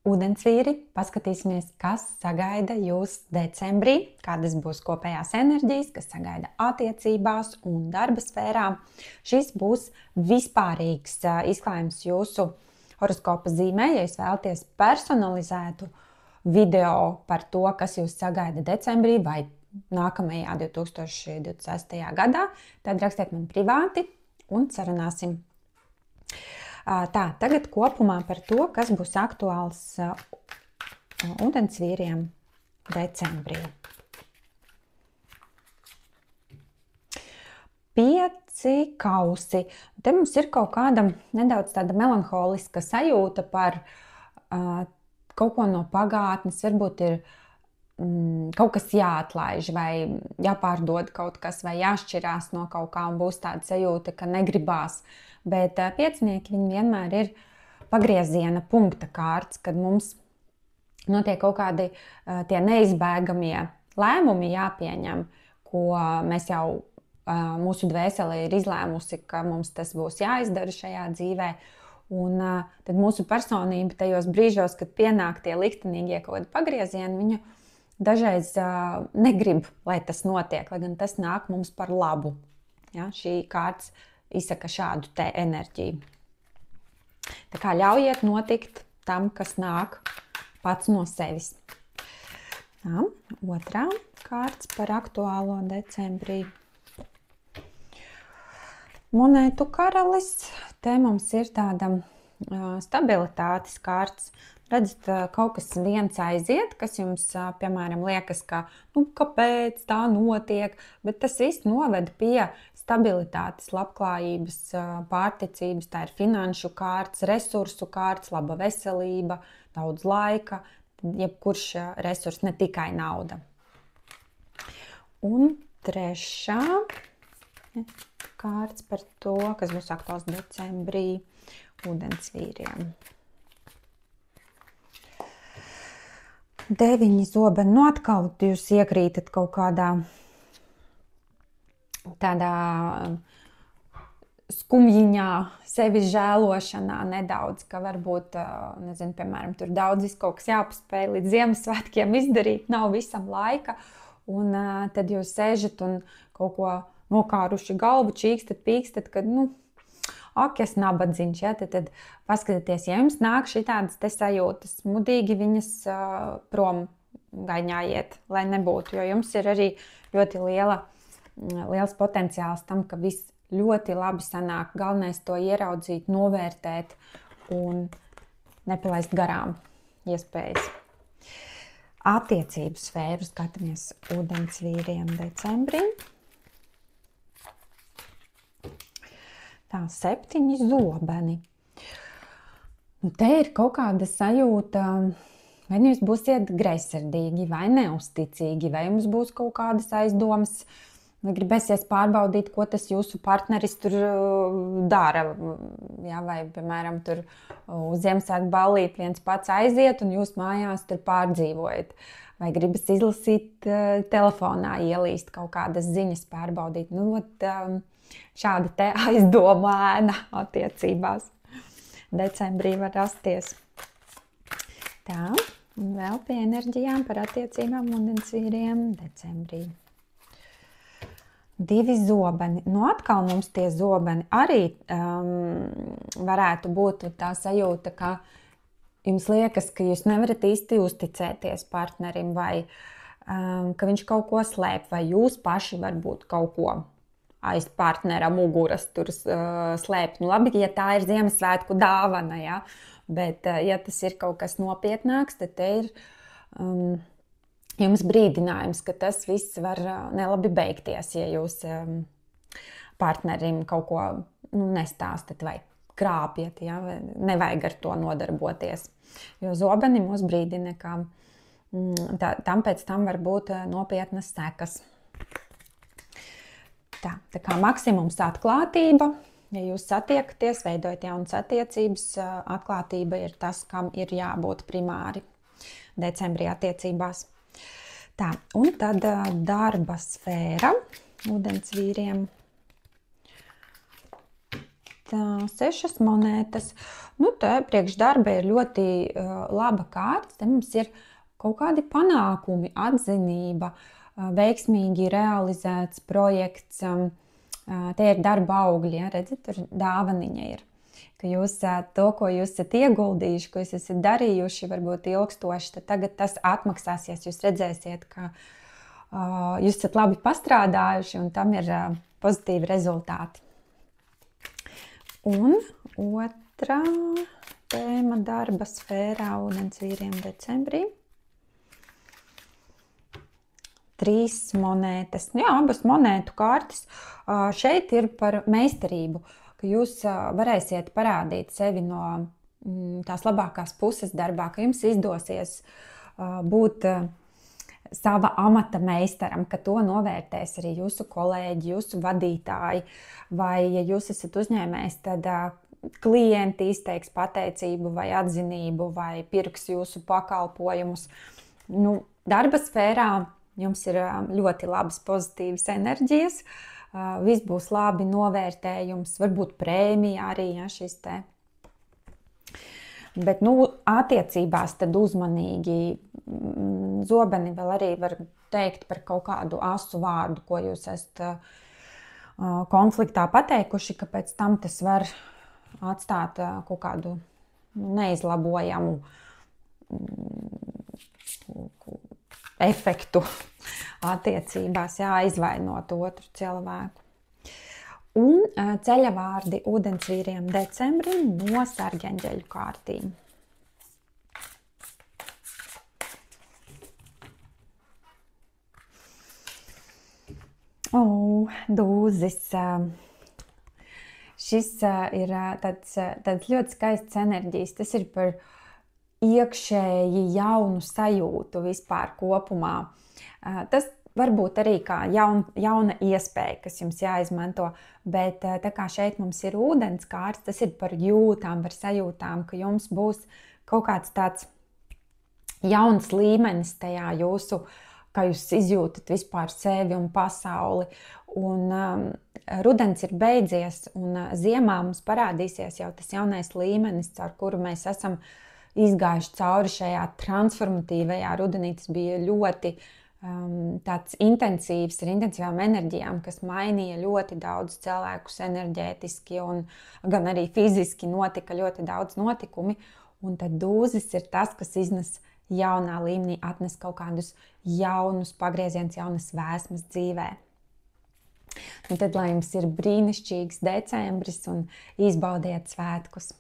Ūdensvīri, paskatīsimies, kas sagaida jūs decembrī, kādas būs kopējās enerģijas, kas sagaida attiecībās un darba sfērā. Šis būs vispārīgs izklājums jūsu horoskopa zīmē, ja jūs vēlaties personalizētu video par to, kas jūs sagaida decembrī vai nākamajā 2026. gadā, tad rakstiet man privāti un sarunāsim. Tagad kopumā par to, kas būs aktuāls ūdensvīriem decembrī. 5 kausi. Te mums ir kaut kāda nedaudz tāda melanholiska sajūta par kaut ko no pagātnes. Varbūt ir kaut kas jāatlaiž vai jāpārdod kaut kas vai jāšķirās no kaut kā un būs tāda sajūta, ka negribās. Bet piecinieki viņi vienmēr ir pagrieziena punkta kārts, kad mums notiek kaut kādi tie neizbēgamie lēmumi jāpieņem, ko mēs jau mūsu dvēsele ir izlēmusi, ka mums tas būs jāizdara šajā dzīvē. Un tad mūsu personība tajos brīžos, kad pienāk tie liktenīgie kaut kādi pagriezieni, viņu dažreiz negrib, lai tas notiek, lai gan tas nāk mums par labu. Ja, šī kārts izsaka šādu te enerģiju. Tā kā ļaujiet notikt tam, kas nāk pats no sevis. Tā, otrā kārts par aktuālo decembrī. Monētu karalis. Te mums ir tāda stabilitātes kārts. Redzat, kaut kas viens aiziet, kas jums, piemēram, liekas, ka kāpēc tā notiek, bet tas viss noved pie stabilitātes, labklājības, pārticības, tā ir finanšu kārts, resursu kārts, laba veselība, daudz laika, jebkurš resurs, ne tikai nauda. Un trešā kārts par to, kas būs aktuāls decembrī ūdensvīriem. 9 zobeni. Atkal jūs iekrītat kaut kādā tādā skumjiņā, sevis žēlošanā nedaudz, ka varbūt, nezinu, piemēram, tur daudz kaut kas jāpaspēj līdz Ziemassvētkiem izdarīt, nav visam laika, un tad jūs sēžat un kaut ko nokāruši galvu, čīkstat, pīkstat, kad, ak, es nabadzīņš, ja, tad paskatieties, ja jums nāk šitādas te sajūtas, mudīgi viņas prom gaiņājiet, lai nebūtu, jo jums ir arī ļoti liels potenciāls tam, ka viss ļoti labi sanāk. Galvenais to ieraudzīt, novērtēt un nepalaist garām iespējas. Attiecību sfēru skatāmies ūdensvīriem decembrī. Tā, 7 zobeni. Te ir kaut kāda sajūta, vai jūs būsiet greizsirdīgi, vai neusticīgi, vai jums būs kaut kādas aizdomas, vai gribēsies pārbaudīt, ko tas jūsu partneris tur dara. Ja, vai, piemēram, tur uz Ziemassvētku ballīt viens pats aiziet un jūs mājās tur pārdzīvojat. Vai gribas izlasīt telefonā, ielīst kaut kādas ziņas, pārbaudīt. Šāda te aizdomēna attiecībās decembrī var rasties. Tā, un vēl pie enerģijām par attiecībām ūdensvīriem decembrī. 2 zobeni. Atkal mums tie zobeni arī varētu būt tā sajūta, ka jums liekas, ka jūs nevarat īsti uzticēties partnerim vai ka viņš kaut ko slēp vai jūs paši varbūt kaut ko aiz partnera muguras tur slēpt. Labi, ja tā ir Ziemassvētku dāvana, ja? Bet ja tas ir kaut kas nopietnāks, tad te ir jums brīdinājums, ka tas viss var nelabi beigties, ja jūs partnerim kaut ko nestāstat vai krāpjat, ja? Nevajag ar to nodarboties. Jo zobeni mūs brīdina, ka tam pēc tam var būt nopietnas sekas. Tā kā maksimums atklātība, ja jūs satiekaties, veidojat jaunas attiecības, atklātība ir tas, kam ir jābūt primāri decembrī attiecībās. Tā, un tad darba sfēra ūdensvīriem. 6 monētas. Nu, te priekš darba ir ļoti laba kārta. Te mums ir kaut kādi panākumi, atzinība, veiksmīgi realizēts projekts. Tie ir darba augļi, ja, redzat, tur dāvaniņa ir. Ka jūs to, ko jūs esat ieguldījuši, ko jūs esat darījuši, varbūt ilgstoši, tad tagad tas atmaksāsies. Jūs redzēsiet, ka jūs esat labi pastrādājuši un tam ir pozitīvi rezultāti. Un otrā tēma darba sfērā ūdens vīriem decembrī. 3 monētas. Jā, abas monētu kārtas. Šeit ir par meistarību, ka jūs varēsiet parādīt sevi no tās labākās puses darbā, ka jums izdosies būt sava amata meistaram, ka to novērtēs arī jūsu kolēģi, jūsu vadītāji, vai, ja jūs esat uzņēmējs, tad klienti izteiks pateicību vai atzinību, vai pirks jūsu pakalpojumus. Nu, darba sfērā jums ir ļoti labas pozitīvas enerģijas, viss būs labi, novērtējums, varbūt prēmija arī, ja, šis te. Bet, nu, attiecībās tad uzmanīgi. Zobeni vēl arī var teikt par kaut kādu asu vārdu, ko jūs esat konfliktā pateikuši, ka pēc tam tas var atstāt kaut kādu neizlabojamu efektu attiecībās, aizvainot otru cilvēku. Un ceļavārdi ūdens vīriem decembrim no sargeņģeļu kārtīm. Dūzis. Šis ir tāds ļoti skaists enerģijas. Tas ir par iekšēji jaunu sajūtu vispār kopumā. Tas varbūt arī kā jauna iespēja, kas jums jāizmanto, bet tā kā šeit mums ir ūdens kārts, tas ir par jūtām, par sajūtām, ka jums būs kaut kāds tāds jauns līmenis tajā jūsu, kā jūs izjūtat vispār sevi un pasauli. Un rudens ir beidzies, un ziemā mums parādīsies jau tas jaunais līmenis, ar kuru mēs esam izgājuši cauri šajā transformatīvajā rudenī. Tas bija ļoti tāds intensīvs, ar intensīvām enerģijām, kas mainīja ļoti daudz cilvēkus enerģētiski un gan arī fiziski notika ļoti daudz notikumi. Un tad dūzis ir tas, kas iznes jaunā līmenī, atnes kaut kādus jaunus pagriezienus, jaunas vēsmas dzīvē. Un tad, lai jums ir brīnišķīgs decembris un izbaudiet svētkus!